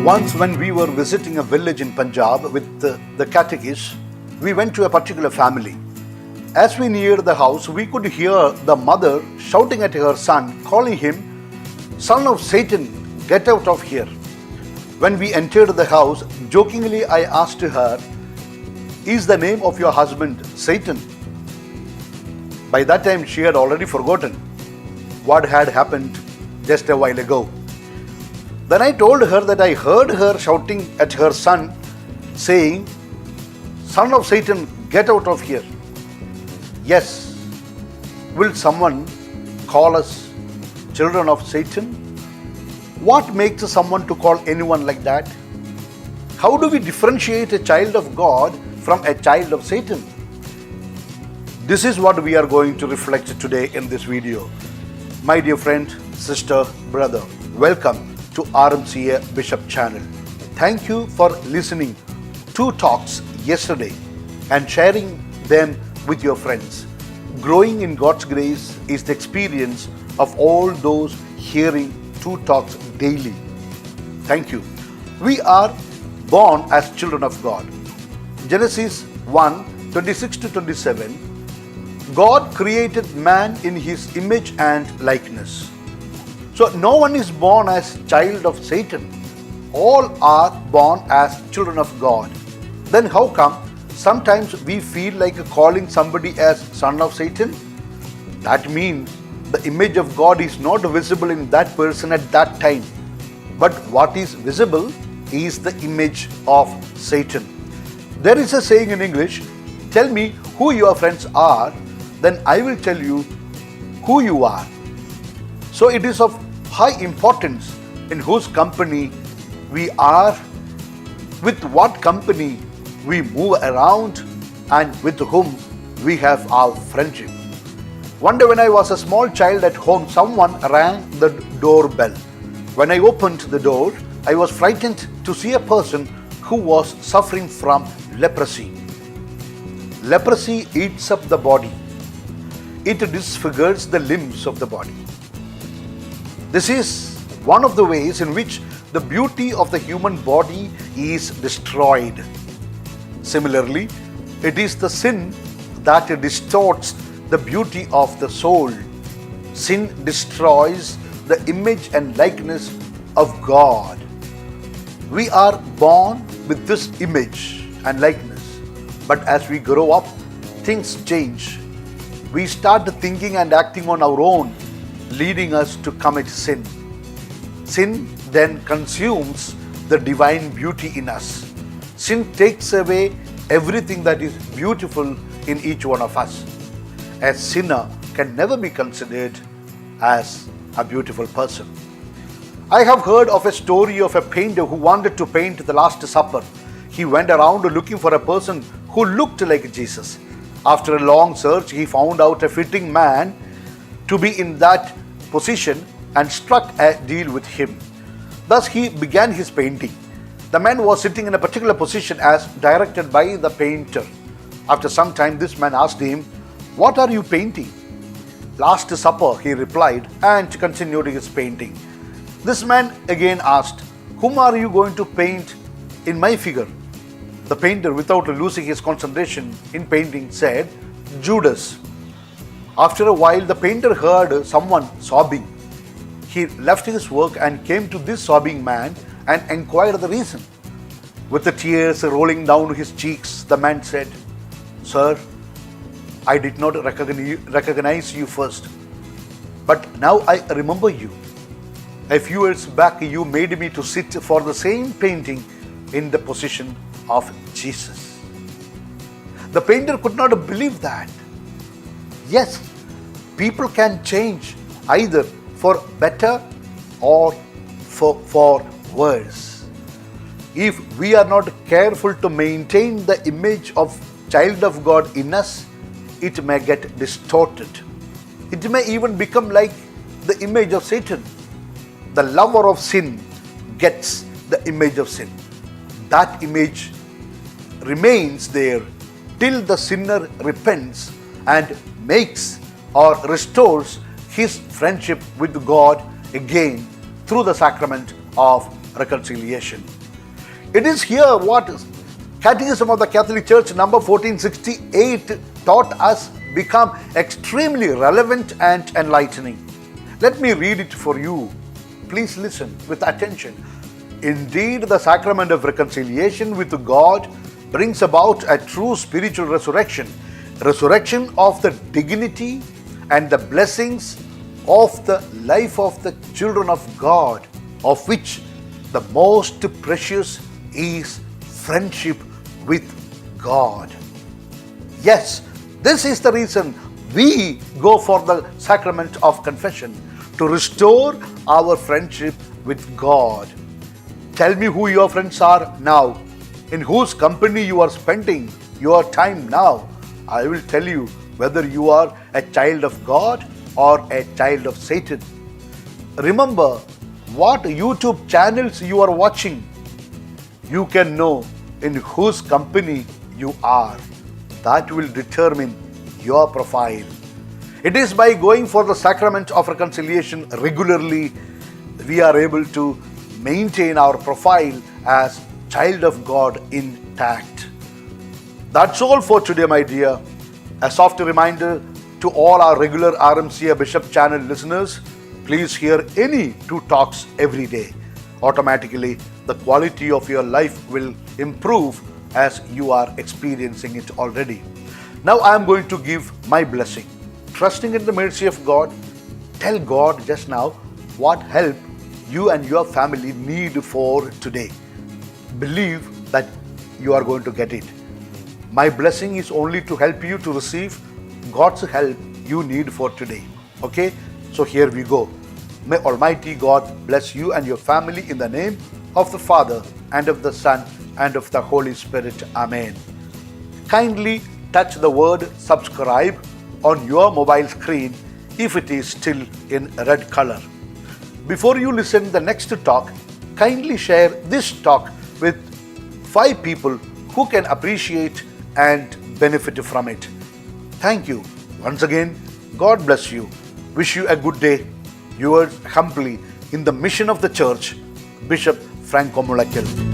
Once, when we were visiting a village in Punjab with the catechist, we went to a particular family. As we neared the house, we could hear the mother shouting at her son, calling him, "Son of Satan, get out of here." When we entered the house, jokingly I asked her, "Is the name of your husband Satan?" By that time, she had already forgotten what had happened just a while ago. Then I told her that I heard her shouting at her son, saying, "Son of Satan, get out of here." Yes, will someone call us children of Satan? What makes someone to call anyone like that? How do we differentiate a child of God from a child of Satan? This is what we are going to reflect today in this video. My dear friend, sister, brother, welcome to RMCA Bishop channel. Thank you for listening to talks yesterday and sharing them with your friends. Growing in God's grace is the experience of all those hearing two talks daily. Thank you. We are born as children of God. Genesis 1:26 to 27. God created man in his image and likeness. So no one is born as child of Satan. All are born as children of God. Then how come sometimes we feel like calling somebody as son of Satan? That means the image of God is not visible in that person at that time. But what is visible is the image of Satan. There is a saying in English, "Tell me who your friends are, then I will tell you who you are." So it is of high importance in whose company we are, with what company we move around, and with whom we have our friendship. One day when I was a small child at home, someone rang the doorbell. When I opened the door, I was frightened to see a person who was suffering from leprosy. Leprosy eats up the body. It disfigures the limbs of the body. This is one of the ways in which the beauty of the human body is destroyed. Similarly, it is the sin that distorts the beauty of the soul. Sin destroys the image and likeness of God. We are born with this image and likeness, but as we grow up, things change. We start thinking and acting on our own, leading us to commit sin. Sin then consumes the divine beauty in us. Sin takes away everything that is beautiful in each one of us. A sinner can never be considered as a beautiful person. I have heard of a story of a painter who wanted to paint the Last Supper. He went around looking for a person who looked like Jesus. After a long search, he found out a fitting man to be in that position and struck a deal with him. Thus he began his painting. The man was sitting in a particular position as directed by the painter. After some time, this man asked him, "What are you painting?" "Last Supper," he replied, and continued his painting. This man again asked, "Whom are you going to paint in my figure?" The painter, without losing his concentration in painting, said, "Judas." After a while, the painter heard someone sobbing. He left his work and came to this sobbing man and inquired the reason. With the tears rolling down his cheeks, the man said, "Sir, I did not recognize you first, but now I remember you. A few years back, you made me to sit for the same painting in the position of Jesus." The painter could not believe that. Yes, people can change either for better or for worse. If we are not careful to maintain the image of child of God in us, it may get distorted. It may even become like the image of Satan. The lover of sin gets the image of sin. That image remains there till the sinner repents and makes or restores his friendship with God again through the sacrament of reconciliation. It is here what Catechism of the Catholic Church number 1468 taught us become extremely relevant and enlightening. Let me read it for you. Please listen with attention. Indeed, the sacrament of reconciliation with God brings about a true spiritual resurrection of the dignity and the blessings of the life of the children of God, of which the most precious is friendship with God. Yes, this is the reason we go for the sacrament of confession, to restore our friendship with God. Tell me who your friends are now, in whose company you are spending your time now. I will tell you whether you are a child of God or a child of Satan. Remember what YouTube channels you are watching. You can know in whose company you are. That will determine your profile. It is by going for the sacrament of reconciliation regularly we are able to maintain our profile as child of God intact. That's all for today, my dear. A soft reminder to all our regular RMCA Bishop channel listeners, please hear any two talks every day. Automatically, the quality of your life will improve as you are experiencing it already. Now I am going to give my blessing. Trusting in the mercy of God, tell God just now what help you and your family need for today. Believe that you are going to get it. My blessing is only to help you to receive God's help you need for today. Okay? So here we go. May Almighty God bless you and your family in the name of the Father and of the Son and of the Holy Spirit. Amen. Kindly touch the word subscribe on your mobile screen if it is still in red color. Before you listen the next talk, kindly share this talk with 5 people who can appreciate and benefit from it. Thank you. Once again, God bless you. Wish you a good day. Yours humbly in the mission of the church, Bishop Franco Mulakil.